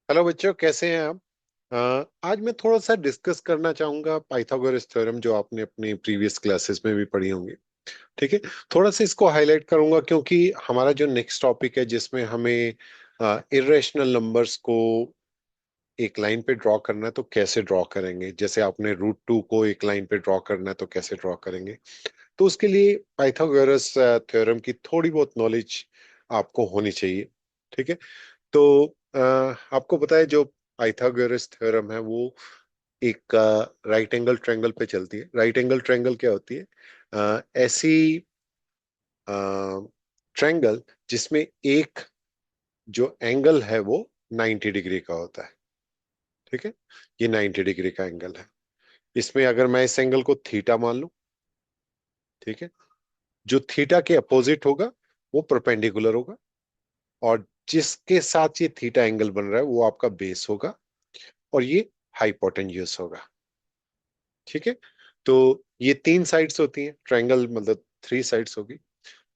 Hello बच्चों, कैसे हैं आप? आज मैं थोड़ा सा डिस्कस करना चाहूंगा पाइथागोरस थ्योरम, जो आपने अपनी प्रीवियस क्लासेस में भी पढ़ी होंगी। ठीक है। थोड़ा सा इसको हाईलाइट करूंगा क्योंकि हमारा जो नेक्स्ट टॉपिक है जिसमें हमें इर्रेशनल नंबर्स को एक लाइन पे ड्रॉ करना है, तो कैसे ड्रॉ करेंगे। जैसे आपने रूट टू को एक लाइन पे ड्रॉ करना है तो कैसे ड्रॉ करेंगे। तो उसके लिए पाइथागोरस थ्योरम की थोड़ी बहुत नॉलेज आपको होनी चाहिए। ठीक है। तो आपको पता है, जो पाइथागोरस थ्योरम है वो एक राइट एंगल ट्रायंगल पे चलती है। राइट एंगल ट्रायंगल क्या होती है? ऐसी ट्रायंगल जिसमें एक जो एंगल है वो 90 डिग्री का होता है। ठीक है। ये 90 डिग्री का एंगल है। इसमें अगर मैं इस एंगल को थीटा मान लूं, ठीक है, जो थीटा के अपोजिट होगा वो परपेंडिकुलर होगा, और जिसके साथ ये थीटा एंगल बन रहा है वो आपका बेस होगा, और ये हाइपोटेन्यूज होगा। ठीक है। तो ये तीन साइड्स होती हैं ट्रायंगल, मतलब थ्री साइड्स होगी।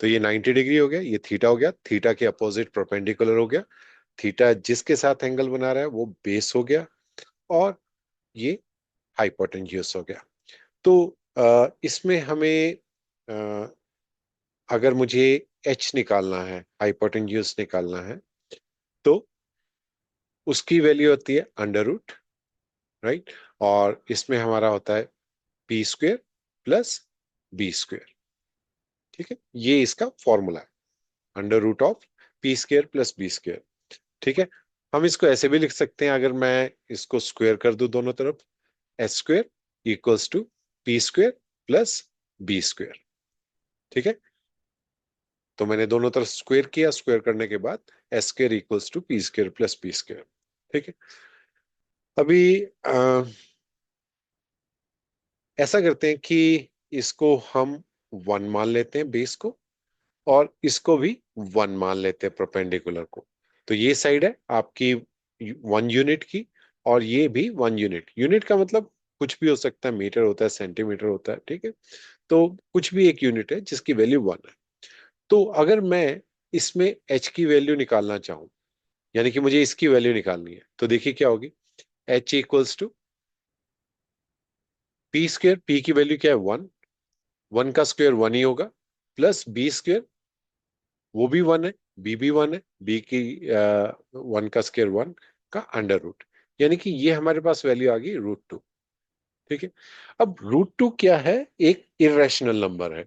तो ये 90 डिग्री हो गया, ये थीटा हो गया, थीटा के अपोजिट परपेंडिकुलर हो गया, थीटा जिसके साथ एंगल बना रहा है वो बेस हो गया, और ये हाइपोटेन्यूज हो गया। तो इसमें हमें अगर मुझे एच निकालना है, हाइपोटेन्यूज निकालना है, तो उसकी वैल्यू होती है अंडर रूट, राइट। और इसमें हमारा होता है P square plus B square. ठीक है, ये इसका फॉर्मूला है, under root of P square plus B square. ठीक है। हम इसको ऐसे भी लिख सकते हैं, अगर मैं इसको स्क्वेयर कर दूं दोनों तरफ, S square equals to P square plus B square. ठीक है। तो मैंने दोनों तरफ स्क्वेयर किया, स्क्वेयर करने के बाद S square equals to P square plus B square. ठीक है। अभी ऐसा करते हैं कि इसको हम वन मान लेते हैं बेस को, और इसको भी वन मान लेते हैं परपेंडिकुलर को। तो ये साइड है आपकी 1 यूनिट की, और ये भी 1 यूनिट। यूनिट का मतलब कुछ भी हो सकता है, मीटर होता है, सेंटीमीटर होता है। ठीक है। तो कुछ भी एक यूनिट है जिसकी वैल्यू वन है। तो अगर मैं इसमें एच की वैल्यू निकालना चाहूं, यानी कि मुझे इसकी वैल्यू निकालनी है, तो देखिए क्या होगी। H equals to P square, P की वैल्यू क्या है, वन। वन का स्क्वायर वन ही होगा, प्लस बी स्क्वायर, वो भी वन है, बी भी वन है, बी की वन का स्क्वायर वन का अंडर रूट, यानी कि ये हमारे पास वैल्यू आ गई रूट टू। ठीक है। अब रूट टू क्या है? एक इरेशनल नंबर है।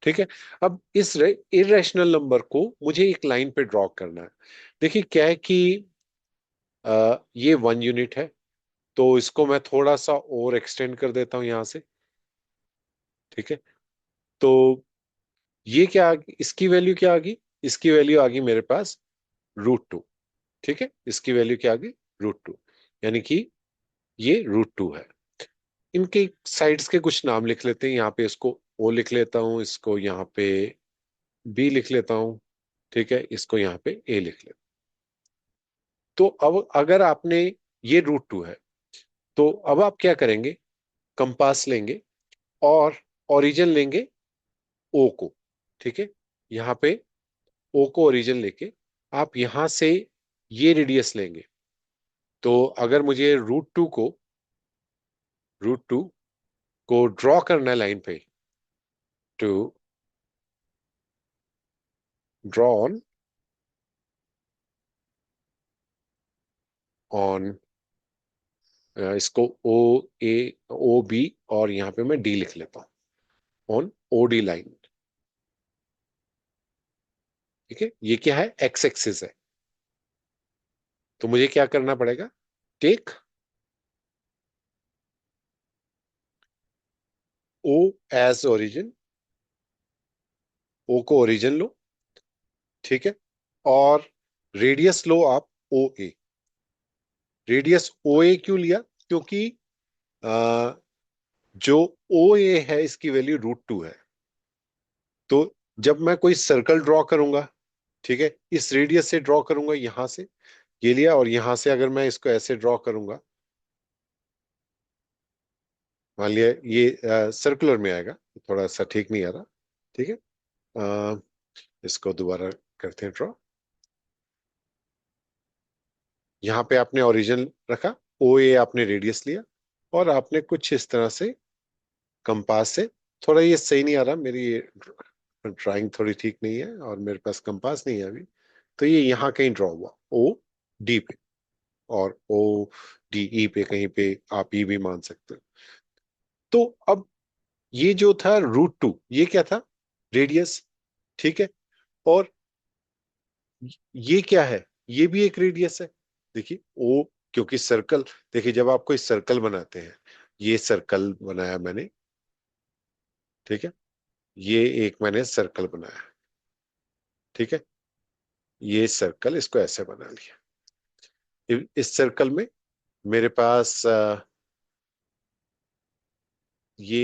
ठीक है। अब इस इरेशनल नंबर को मुझे एक लाइन पे ड्रॉ करना है। देखिए क्या है कि ये 1 यूनिट है, तो इसको मैं थोड़ा सा और एक्सटेंड कर देता हूं यहां से। ठीक है। तो ये क्या इसकी वैल्यू क्या आ गई? इसकी वैल्यू आ गई मेरे पास रूट टू। ठीक है। इसकी वैल्यू क्या आ गई? रूट टू, यानी कि ये रूट टू है। इनके साइड्स के कुछ नाम लिख लेते हैं, यहाँ पे इसको ओ लिख लेता हूँ, इसको यहाँ पे बी लिख लेता हूँ। ठीक है। इसको यहाँ पे ए लिख लेता हूँ। तो अब अगर आपने, ये रूट टू है, तो अब आप क्या करेंगे? कंपास लेंगे और ओरिजिन लेंगे ओ को। ठीक है। यहाँ पे ओ को ओरिजिन लेके आप यहां से ये रेडियस लेंगे। तो अगर मुझे रूट टू को ड्रॉ करना है लाइन पे, टू ड्रॉ ऑन इसको ओ ए ओ बी, और यहाँ पे मैं डी लिख लेता हूँ, ऑन ओ डी लाइन। ठीक है। ये क्या है? एक्स एक्सिस है। तो मुझे क्या करना पड़ेगा? टेक ओ एज ओरिजिन, ओ को ओरिजिन लो। ठीक है। और रेडियस लो आप ओ ए। रेडियस ओ ए क्यों लिया? क्योंकि अ, जो ओ ए है इसकी वैल्यू रूट टू है। तो जब मैं कोई सर्कल ड्रॉ करूंगा, ठीक है, इस रेडियस से ड्रॉ करूंगा, यहां से ये लिया, और यहां से अगर मैं इसको ऐसे ड्रॉ करूंगा, मान लिया ये सर्कुलर में आएगा, थोड़ा सा ठीक नहीं आ रहा। ठीक है। अ, इसको दोबारा करते हैं ड्रॉ। यहाँ पे आपने ओरिजिन रखा, ओ ए आपने रेडियस लिया, और आपने कुछ इस तरह से कंपास से, थोड़ा ये सही नहीं आ रहा, मेरी ड्राइंग थोड़ी ठीक नहीं है और मेरे पास कंपास नहीं है अभी, तो ये यहाँ कहीं ड्रॉ हुआ ओ डी पे, और ओ डी ई पे, कहीं पे आप ई भी मान सकते हो। तो अब ये जो था √2, ये क्या था? रेडियस। ठीक है। और ये क्या है? ये भी एक रेडियस है। देखिए ओ, क्योंकि सर्कल, देखिए जब आप कोई सर्कल बनाते हैं, ये सर्कल बनाया मैंने, ठीक है, ये एक मैंने सर्कल बनाया, ठीक है, ये सर्कल, इसको ऐसे बना लिया। इस सर्कल में मेरे पास ये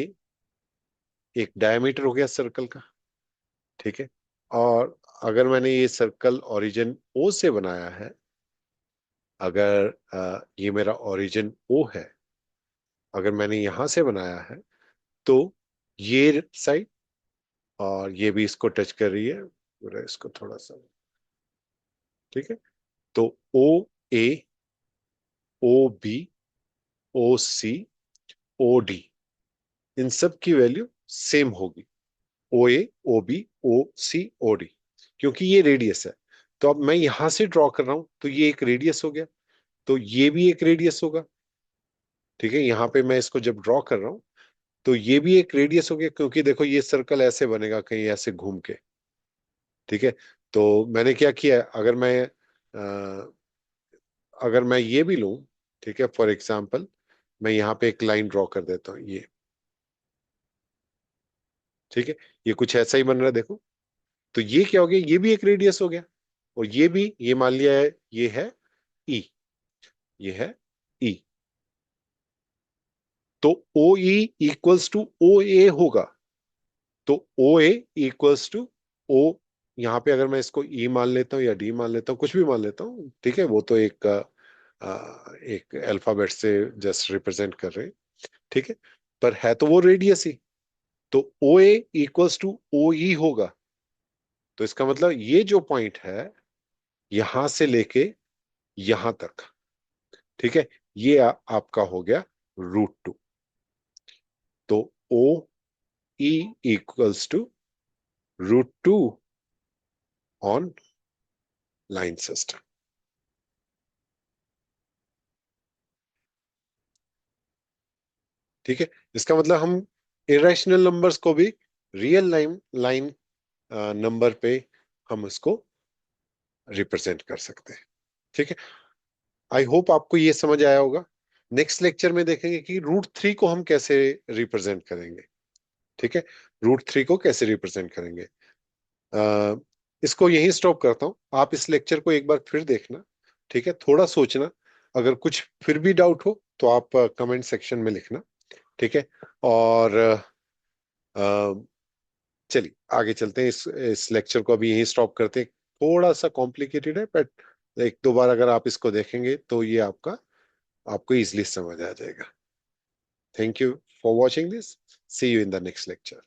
एक डायमीटर हो गया सर्कल का, ठीक है। और अगर मैंने ये सर्कल ओरिजिन ओ से बनाया है, अगर ये मेरा ओरिजिन ओ है, अगर मैंने यहां से बनाया है, तो ये साइड और ये भी इसको टच कर रही है, पूरा इसको थोड़ा सा, ठीक है। तो ओ ए, ओ बी, ओ सी, ओ डी, इन सब की वैल्यू सेम होगी। ओ ए, ओ बी, ओ सी, ओ डी, क्योंकि ये रेडियस है। तो अब मैं यहां से ड्रॉ कर रहा हूं, तो ये एक रेडियस हो गया, तो ये भी एक रेडियस होगा। ठीक है, यहाँ पे मैं इसको जब ड्रॉ कर रहा हूं, तो ये भी एक रेडियस हो गया, क्योंकि देखो ये सर्कल ऐसे बनेगा कहीं ऐसे घूम के। ठीक है। तो मैंने क्या किया, अगर मैं ये भी लूं, ठीक है, फॉर एग्जाम्पल मैं यहाँ पे एक लाइन ड्रॉ कर देता हूँ, ये, ठीक है, ये कुछ ऐसा ही बन रहा है, देखो। तो ये क्या हो गया, ये भी एक रेडियस हो गया। और ये भी, ये मान लिया है, ये है ई, ये है ई। तो O E equals two O ए होगा। तो ओ ए इक्वल्स टू ओ, यहाँ पे अगर मैं इसको ई मान लेता हूँ या डी मान लेता हूँ, कुछ भी मान लेता हूँ, ठीक है, वो तो एक अल्फाबेट से जस्ट रिप्रेजेंट कर रहे हैं, ठीक है, पर है तो वो रेडियस ही। तो ओ ए इक्वल्स टू ओ ई होगा। तो इसका मतलब ये जो पॉइंट है, यहां से लेके यहां तक, ठीक है, ये आपका हो गया √2। तो O E equals to √2 on line system. ठीक है, इसका मतलब हम इरेशनल नंबर्स को भी रियल लाइन लाइन नंबर पे हम इसको रिप्रेजेंट कर सकते हैं। ठीक है, आई होप आपको ये समझ आया होगा। नेक्स्ट लेक्चर में देखेंगे कि √3 को हम कैसे रिप्रेजेंट करेंगे। ठीक है, √3 को कैसे रिप्रेजेंट करेंगे। अ, इसको यहीं स्टॉप करता हूँ, आप इस लेक्चर को एक बार फिर देखना, ठीक है, थोड़ा सोचना, अगर कुछ फिर भी डाउट हो तो आप कमेंट सेक्शन में लिखना। ठीक है। और चलिए आगे चलते हैं, इस लेक्चर को अभी यहीं स्टॉप करते हैं। थोड़ा सा कॉम्प्लिकेटेड है, बट एक दो बार अगर आप इसको देखेंगे तो ये आपको इजीली समझ आ जाएगा। Thank you for watching this, see you in the next lecture.